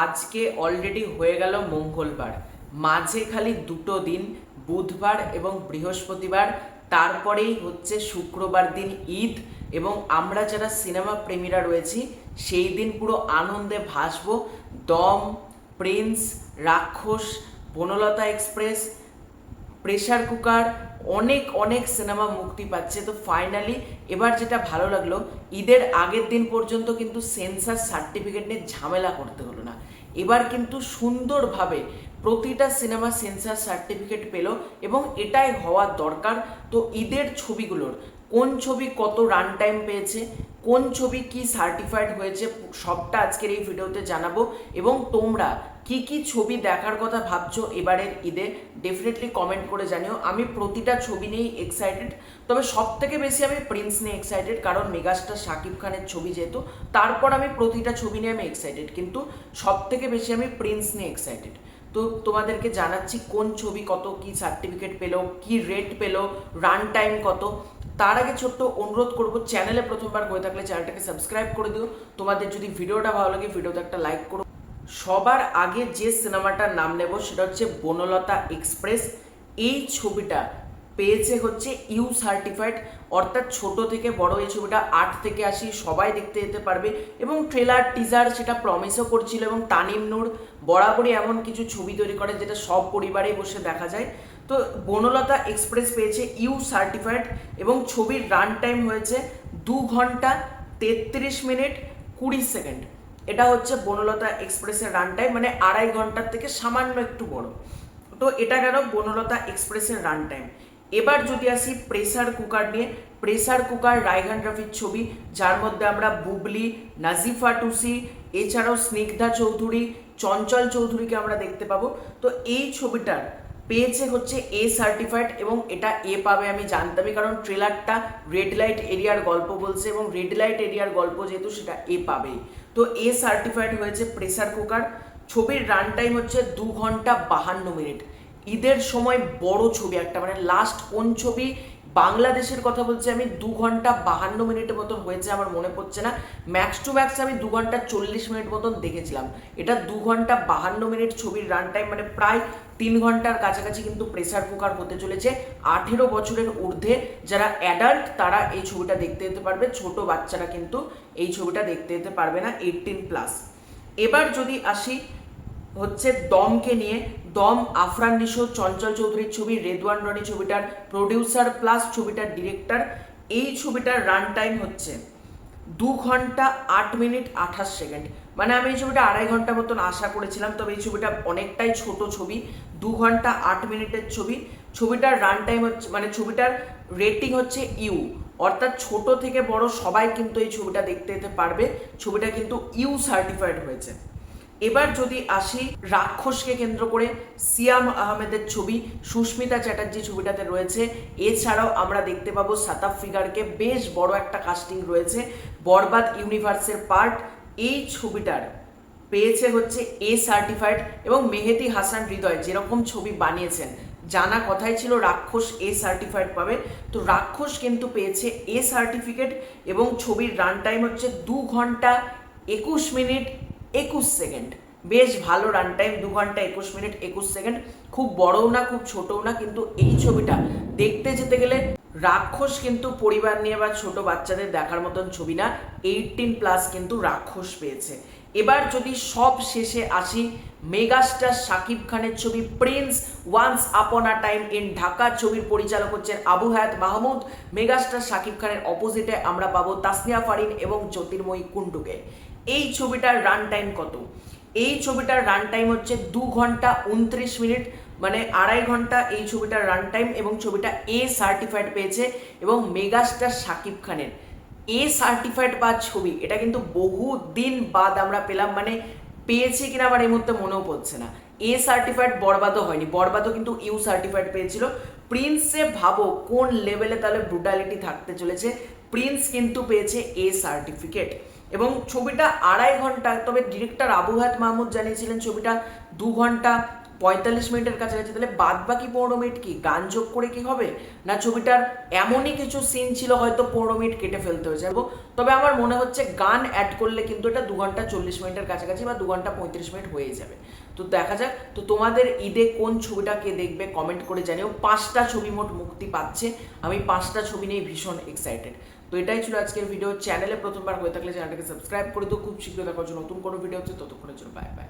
আজকে অলরেডি হয়ে গেল মঙ্গলবার, মাঝে খালি দুটো দিন, বুধবার এবং বৃহস্পতিবার, তারপরেই হচ্ছে শুক্রবার দিন ঈদ। এবং আমরা যারা সিনেমা প্রেমীরা রয়েছি সেই দিন পুরো আনন্দে ভাসবো। দম, প্রিন্স, রাক্ষস, বনলতা এক্সপ্রেস, প্রেসার কুকার, অনেক অনেক সিনেমা মুক্তি পাচ্ছে। তো ফাইনালি এবার যেটা ভালো লাগলো, ঈদের আগের দিন পর্যন্ত কিন্তু সেন্সার সার্টিফিকেট নিয়ে ঝামেলা করতে হলো না। এবার কিন্তু সুন্দরভাবে প্রতিটা সিনেমা সেন্সার সার্টিফিকেট পেল এবং এটাই হওয়ার দরকার। তো ঈদের ছবিগুলোর কোন ছবি কত রান টাইম পেয়েছে, কোন ছবি কি সার্টিফাইড হয়েছে, সবটা আজকের এই ভিডিওতে জানাবো। এবং তোমরা কি কি ছবি দেখার কথা ভাবছো এবারের ঈদে ডেফিনেটলি কমেন্ট করে জানিও। আমি প্রতিটা ছবি নিয়েই এক্সাইটেড, তবে সব থেকে বেশি আমি প্রিন্স নিয়ে এক্সাইটেড, কারণ মেগাস্টার শাকিব খানের ছবি যেহেতু। তারপর আমি প্রতিটা ছবি নিয়ে আমি এক্সাইটেড, কিন্তু সব থেকে বেশি আমি প্রিন্স নিয়ে এক্সাইটেড। তো তোমাদেরকে জানাচ্ছি কোন ছবি কত কি সার্টিফিকেট পেলো, কি রেট পেলো, রান টাইম কত। তার আগে ছোট্ট অনুরোধ করবো, চ্যানেলে প্রথমবার হয়ে থাকলে চ্যানেলটাকে সাবস্ক্রাইব করে দিও। তোমাদের যদি ভিডিওটা ভালো লাগে ভিডিওতে একটা লাইক করো। সবার আগে যে সিনেমাটার নাম নেব সেটা হচ্ছে বনলতা এক্সপ্রেস। এই ছবিটা পেয়েছে হচ্ছে ইউ সার্টিফাইড, অর্থাৎ ছোট থেকে বড় এই ছবিটা 8 থেকে 80 সবাই দেখতে যেতে পারবে। এবং ট্রেলার টিজার সেটা প্রমিসও করছিল, এবং তানিম নূর বরাবরই এমন কিছু ছবি তৈরি করে যেটা সব পরিবারেই বসে দেখা যায়। তো বনলতা এক্সপ্রেস পেয়েছে ইউ সার্টিফাইড এবং ছবির রান টাইম হয়েছে 2 ঘন্টা 33 মিনিট 20 সেকেন্ড। এটা হচ্ছে বনলতা এক্সপ্রেসের রান টাইম, মানে 2.5 ঘন্টার থেকে সামান্য একটু বড়। তো এটা গেল বনলতা এক্সপ্রেসের রান টাইম। এবার যদি আসি প্রেসার কুকার নিয়ে, প্রেসার কুকার রায়হান রাফির ছবি, যার মধ্যে আমরা বুবলি, নাজিফা টুসি, এছাড়াও স্নিগ্ধা চৌধুরী, চঞ্চল চৌধুরীকে আমরা দেখতে পাবো। তো এই ছবিটার পেয়েছে হচ্ছে এ সার্টিফাইড, এবং এটা এ পাবে আমি জানতামই, কারণ ট্রেলারটা রেড লাইট এরিয়ার গল্প বলছে, এবং রেড লাইট এরিয়ার গল্প যেহেতু সেটা এ পাবেই। তো এ সার্টিফাইড হয়েছে প্রেসার কুকার। ছবির রান টাইম হচ্ছে 2 ঘন্টা 52 মিনিট। ঈদের সময় বড় ছবি একটা, মানে লাস্ট কোন ছবি বাংলাদেশের কথা বলছি আমি, 2 ঘন্টা 52 মিনিটের মতন হয়েছে আমার মনে পড়ছে না। ম্যাক্স টু ম্যাক্স আমি 2 ঘন্টা 40 মিনিট মতন দেখেছিলাম। এটা 2 ঘন্টা 52 মিনিট ছবির রান টাইম, মানে প্রায় 3 ঘন্টার কাছাকাছি কিন্তু প্রেসার কুকার হতে চলেছে। 18 বছরের ঊর্ধ্বে যারা অ্যাডাল্ট তারা এই ছবিটা দেখতে যেতে পারবে, ছোট বাচ্চারা কিন্তু এই ছবিটা দেখতে যেতে পারবে না, 18+। এবার যদি আসি হচ্ছে দমকে নিয়ে, দম আফরান নিশো, চঞ্চল চৌধুরীর ছবি, রেদওয়ান রনি ছবিটার প্রডিউসার প্লাস ছবিটার ডিরেক্টর। এই ছবিটার রান টাইম হচ্ছে 2 ঘন্টা 8 মিনিট 28 সেকেন্ড। মানে আমি এই ছবিটা 2.5 ঘন্টা মতন আশা করেছিলাম, তবে এই ছবিটা অনেকটাই ছোট ছবি, 2 ঘন্টা 8 মিনিটের ছবি। ছবিটার রান টাইম হচ্ছে, মানে ছবিটার রেটিং হচ্ছে ইউ, অর্থাৎ ছোট থেকে বড় সবাই কিন্তু এই ছবিটা দেখতে যেতে পারবে। ছবিটা কিন্তু ইউ সার্টিফাইড হয়েছে। এবার যদি আসি রাক্ষসকে কেন্দ্র করে, সিয়াম আহমেদের ছবি, সুস্মিতা চ্যাটার্জি ছবিটাতে রয়েছে। এছাড়াও আমরা দেখতে পাবো সাতাফ ফিগারকে, বেশ বড় একটা কাস্টিং রয়েছে, বরবাদ ইউনিভার্সের পার্ট। এই ছবিটার পেয়েছে হচ্ছে এ সার্টিফাইড, এবং মেহেদি হাসান হৃদয় যেরকম ছবি বানিয়েছেন, জানা কথাই ছিল রাক্ষস এ সার্টিফাইড পাবে। তো রাক্ষস কিন্তু পেয়েছে এ সার্টিফিকেট, এবং ছবির রান টাইম হচ্ছে 2 ঘন্টা 21 মিনিট 21 সেকেন্ড। বেশ ভালো রান টাইম, 2 ঘন্টা 21 মিনিট 21 সেকেন্ড। খুব বড়ও না খুব ছোটও না, কিন্তু এই ছবিটা দেখতে যেতে গেলে রাক্ষস কিন্তু পরিবার নিয়ে বা ছোট বাচ্চাদের দেখার মতন ছবি না, 18+ কিন্তু রাক্ষস পেয়েছে। এবার যদি সব শেষে আসি, মেগাস্টার শাকিব খানের ছবি Prince once upon a time in Dhaka, ছবির পরিচালক হচ্ছেন আবু হায়াত মাহমুদ। মেগাস্টার শাকিব খানের অপোজিটে আমরা পাবো তাসনিয়া ফারিন এবং জ্যোতির্ময়ী কুণ্ডুকে। এই ছবিটার রান টাইম কত? এই ছবিটার রান টাইম হচ্ছে 2 ঘন্টা 29 মিনিট, মানে 2.5 ঘন্টা এই ছবিটার রান টাইম, এবং ছবিটা এ সার্টিফাইড পেয়েছে। এবং মেগাস্টার শাকিব খানের এ সার্টিফাইড বা ছবি, এটা কিন্তু বহু দিন বাদ আমরা পেলাম, মানে পেয়েছি কিনা আমার এই মুহূর্তে মনেও পড়ছে না। এ সার্টিফাইড বরবাদও হয়নি, বরবাদও কিন্তু ইউ সার্টিফাইড পেয়েছিল। প্রিন্সে ভাবো কোন লেভেলে তাহলে ব্রুটালিটি থাকতে চলেছে, প্রিন্স কিন্তু পেয়েছে এ সার্টিফিকেট। এবং ছবিটা 2.5 ঘন্টা, তবে ডিরেক্টর আবু হায়াত মাহমুদ জানিয়েছিলেন ছবিটা 2 ঘন্টা 45 মিনিটের কাছাকাছি, তাহলে বাদ বাকি 15 মিনিট কি গান যোগ করে কি হবে না? ছবিটার এমনই কিছু সিন ছিল হয়তো 15 মিনিট কেটে ফেলতে হয়েছে। তবে আমার মনে হচ্ছে গান অ্যাড করলে কিন্তু এটা 2 ঘন্টা 40 মিনিটের কাছাকাছি বা 2 ঘন্টা 35 মিনিট হয়ে যাবে। তো দেখা যাক। তো তোমাদের ঈদে কোন ছবিটা কে দেখবে কমেন্ট করে জানিও। 5টা ছবি মোট মুক্তি পাচ্ছে, আমি 5টা ছবি নিয়ে ভীষণ এক্সাইটেড। তো এটাই ছিল আজকের ভিডিও। চ্যানেলে প্রথমবার হয়ে থাকলে চ্যানেলটাকে সাবস্ক্রাইব করে দিও। খুব শীঘ্রই দেখা হচ্ছে নতুন কোনো ভিডিও হচ্ছে, ততক্ষণের জন্য বাই বাই।